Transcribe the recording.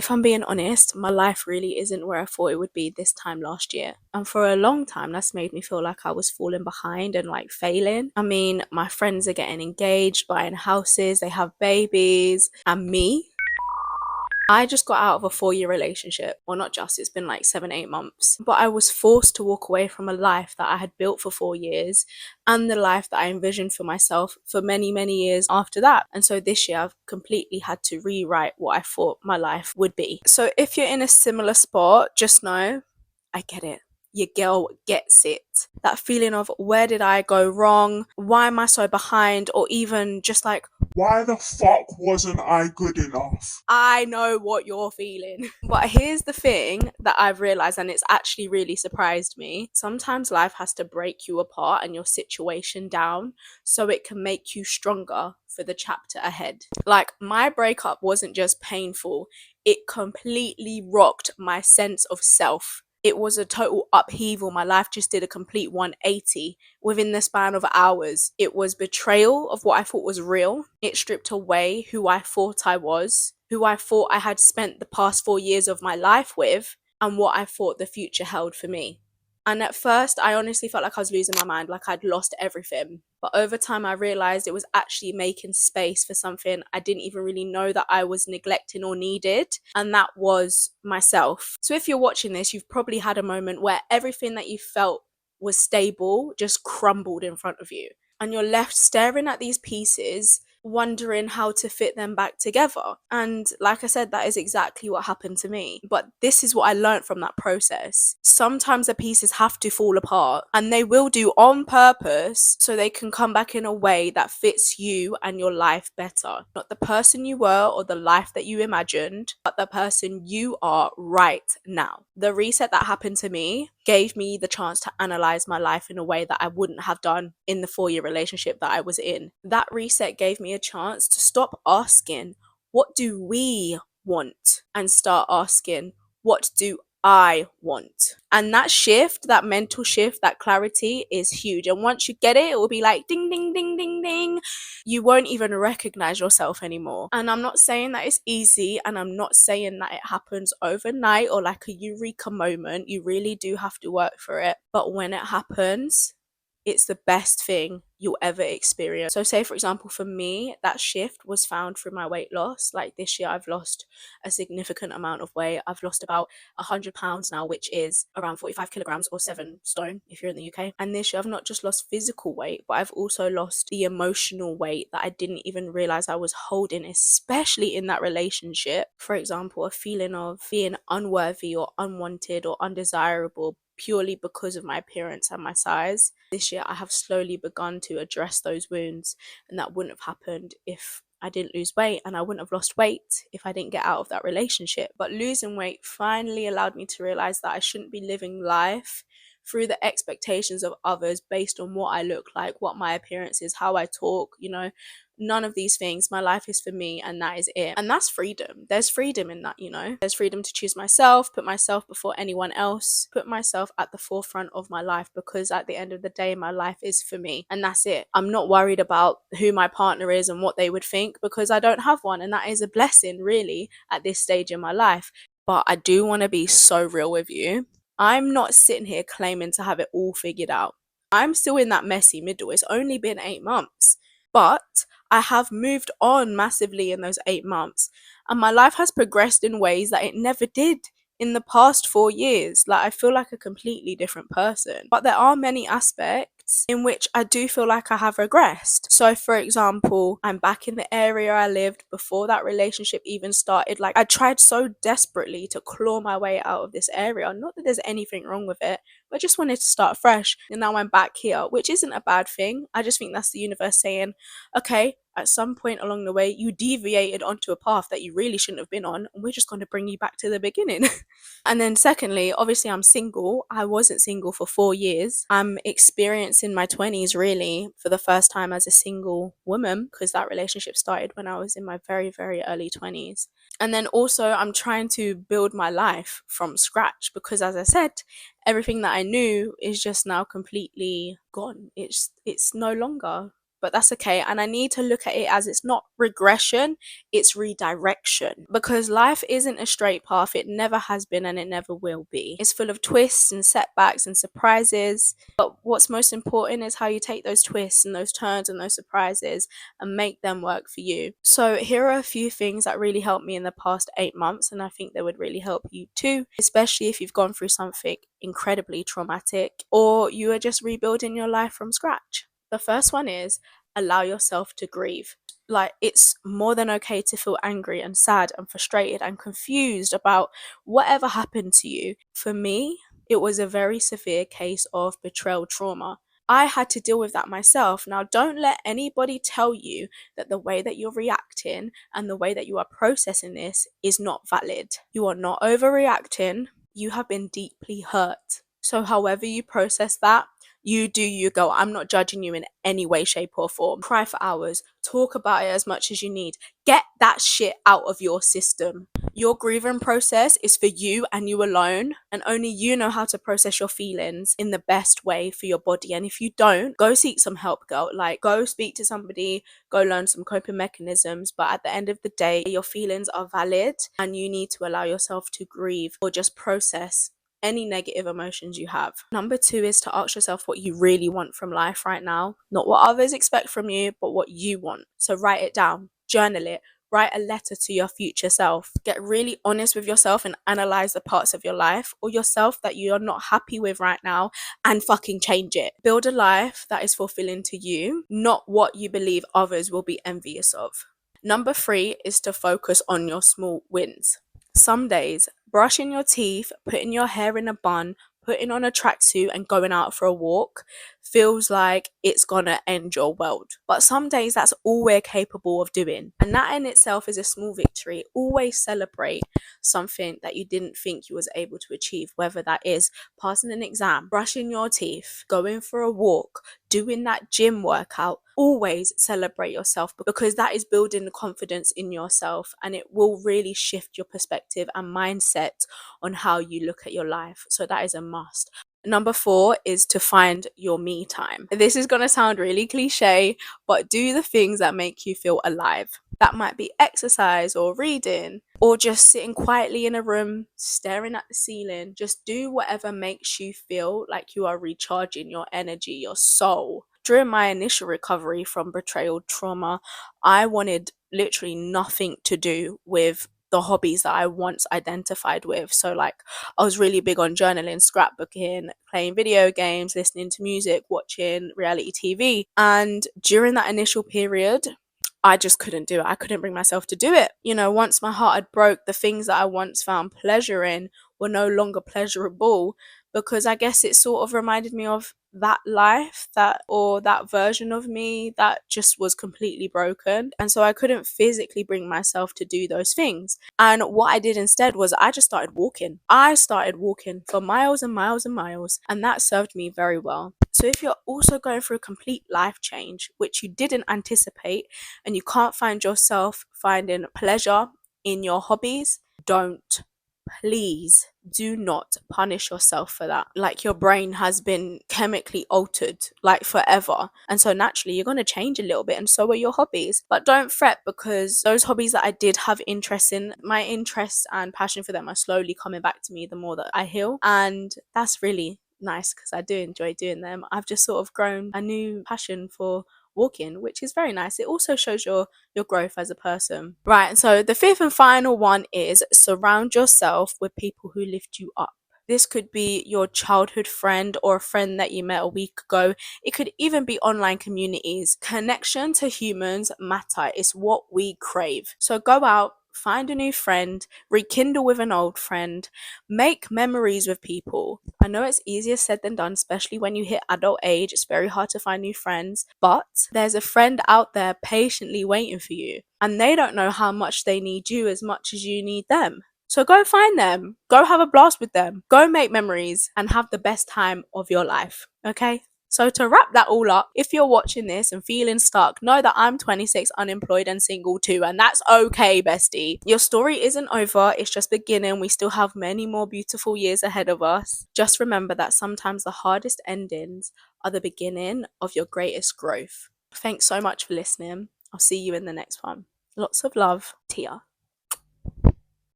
If I'm being honest, my life really isn't where I thought it would be this time last year. And for a long time, that's made me feel like I was falling behind and like failing. I mean, my friends are getting engaged, buying houses, they have babies, and me, I just got out of a 4 year relationship. Well, not just, it's been like 7, 8 months. But I was forced to walk away from a life that I had built for 4 years and the life that I envisioned for myself for many, many years after that. And so this year I've completely had to rewrite what I thought my life would be. So if you're in a similar spot, just know I get it. Your girl gets it. That feeling of where did I go wrong? Why am I so behind? Or even just like, why the fuck wasn't I good enough? I know what you're feeling. But here's the thing that I've realized, and it's actually really surprised me. Sometimes life has to break you apart and your situation down so it can make you stronger for the chapter ahead. Like, my breakup wasn't just painful, it completely rocked my sense of self. It was a total upheaval. My life just did a complete 180 within the span of hours. It was betrayal of what I thought was real. It stripped away who I thought I was, who I thought I had spent the past 4 years of my life with, and what I thought the future held for me. And at first, I honestly felt like I was losing my mind, like I'd lost everything. But over time, I realized it was actually making space for something I didn't even really know that I was neglecting or needed. And that was myself. So if you're watching this, you've probably had a moment where everything that you felt was stable just crumbled in front of you. And you're left staring at these pieces, wondering how to fit them back together. And like I said, that is exactly what happened to me. But this is what I learned from that process. Sometimes the pieces have to fall apart, and they will do on purpose so they can come back in a way that fits you and your life better. Not the person you were or the life that you imagined, but the person you are right now. The reset that happened to me gave me the chance to analyze my life in a way that I wouldn't have done in the 4 year relationship that I was in. That reset gave me a chance to stop asking, what do we want? And start asking, what do I want? And that shift, that mental shift, that clarity is huge. And once you get it, it will be like ding, ding, ding, ding, ding. You won't even recognize yourself anymore. And I'm not saying that it's easy, and I'm not saying that it happens overnight or like a eureka moment. You really do have to work for it. But when it happens, it's the best thing you'll ever experience. So say for example, for me, that shift was found through my weight loss. Like this year I've lost a significant amount of weight. I've lost about 100 pounds now, which is around 45 kilograms or 7 stone if you're in the UK. And this year I've not just lost physical weight, but I've also lost the emotional weight that I didn't even realize I was holding, especially in that relationship. For example, a feeling of being unworthy or unwanted or undesirable purely because of my appearance and my size. This year I have slowly begun to address those wounds, and that wouldn't have happened if I didn't lose weight, and I wouldn't have lost weight if I didn't get out of that relationship. But losing weight finally allowed me to realize that I shouldn't be living life through the expectations of others based on what I look like, what my appearance is, how I talk, none of these things. My life is for me, and that is it. And that's freedom. There's freedom in that. There's freedom to choose myself, put myself before anyone else, put myself at the forefront of my life, because at the end of the day, my life is for me, and that's it. I'm not worried about who my partner is and what they would think, because I don't have one, and that is a blessing, really, at this stage in my life. But I do want to be so real with you. I'm not sitting here claiming to have it all figured out. I'm still in that messy middle. It's only been 8 months. But I have moved on massively in those 8 months, and my life has progressed in ways that it never did in the past 4 years. Like, I feel like a completely different person. But there are many aspects in which I do feel like I have regressed. So, for example, I'm back in the area I lived before that relationship even started. Like, I tried so desperately to claw my way out of this area. Not that there's anything wrong with it, but I just wanted to start fresh. And now I'm back here, which isn't a bad thing. I just think that's the universe saying, okay, at some point along the way, you deviated onto a path that you really shouldn't have been on, and we're just going to bring you back to the beginning. And then secondly, obviously I'm single. I wasn't single for 4 years. I'm experiencing my 20s really for the first time as a single woman, because that relationship started when I was in my very, very early 20s. And then also I'm trying to build my life from scratch, because as I said, everything that I knew is just now completely gone. It's no longer. but that's okay. And I need to look at it as it's not regression, it's redirection. Because life isn't a straight path, it never has been and it never will be. It's full of twists and setbacks and surprises. But what's most important is how you take those twists and those turns and those surprises and make them work for you. So, here are a few things that really helped me in the past 8 months, and I think they would really help you too, especially if you've gone through something incredibly traumatic or you are just rebuilding your life from scratch. The first one is allow yourself to grieve. Like, it's more than okay to feel angry and sad and frustrated and confused about whatever happened to you. For me, it was a very severe case of betrayal trauma. I had to deal with that myself. Now, don't let anybody tell you that the way that you're reacting and the way that you are processing this is not valid. You are not overreacting. You have been deeply hurt. So, however you process that, you do you, go. I'm not judging you in any way, shape, or form. Cry for hours. Talk about it as much as you need. Get that shit out of your system. Your grieving process is for you and you alone, and only you know how to process your feelings in the best way for your body. And if you don't, go seek some help, girl. Like, go speak to somebody, go learn some coping mechanisms. But at the end of the day, your feelings are valid and you need to allow yourself to grieve or just process any negative emotions you have. Number two is to ask yourself what you really want from life right now. Not what others expect from you, but what you want. So write it down, journal it, write a letter to your future self. Get really honest with yourself and analyze the parts of your life or yourself that you're not happy with right now and fucking change it. Build a life that is fulfilling to you, not what you believe others will be envious of. Number three is to focus on your small wins. Some days, brushing your teeth, putting your hair in a bun, putting on a tracksuit and going out for a walk feels like it's gonna end your world. But some days that's all we're capable of doing. And that in itself is a small victory. Always celebrate something that you didn't think you was able to achieve, whether that is passing an exam, brushing your teeth, going for a walk, doing that gym workout. Always celebrate yourself, because that is building confidence in yourself and it will really shift your perspective and mindset on how you look at your life. So that is a must. Number four is to find your me time. This is going to sound really cliche, but do the things that make you feel alive. That might be exercise or reading or just sitting quietly in a room, staring at the ceiling. Just do whatever makes you feel like you are recharging your energy, your soul. During my initial recovery from betrayal trauma, I wanted literally nothing to do with the hobbies that I once identified with. So, like, I was really big on journaling, scrapbooking, playing video games, listening to music, watching reality TV. And during that initial period, I just couldn't do it. I couldn't bring myself to do it. You know, once my heart had broke, the things that I once found pleasure in were no longer pleasurable, because I guess it sort of reminded me of that life, that version of me that just was completely broken. And so I couldn't physically bring myself to do those things. And what I did instead was I just started walking. I started walking for miles and miles and miles, and that served me very well. So if you're also going through a complete life change, which you didn't anticipate, and you can't find yourself finding pleasure in your hobbies, please do not punish yourself for that. Like, your brain has been chemically altered like forever, and so naturally you're going to change a little bit, and so are your hobbies. But don't fret, because those hobbies that I did have interest in, my interest and passion for them are slowly coming back to me the more that I heal, and that's really nice because I do enjoy doing them. I've just sort of grown a new passion for walking, which is very nice. It also shows your growth as a person. Right, so the fifth and final one is surround yourself with people who lift you up. This could be your childhood friend or a friend that you met a week ago. It could even be online communities. Connection to humans matter. It's what we crave. So go out, find a new friend, rekindle with an old friend, make memories with people. I know it's easier said than done, especially when you hit adult age. It's very hard to find new friends, but there's a friend out there patiently waiting for you, and they don't know how much they need you as much as you need them. So go find them, go have a blast with them, go make memories, and have the best time of your life, okay? So to wrap that all up, if you're watching this and feeling stuck, know that I'm 26, unemployed and single too, and that's okay, bestie. Your story isn't over, it's just beginning. We still have many more beautiful years ahead of us. Just remember that sometimes the hardest endings are the beginning of your greatest growth. Thanks so much for listening. I'll see you in the next one. Lots of love, Tia.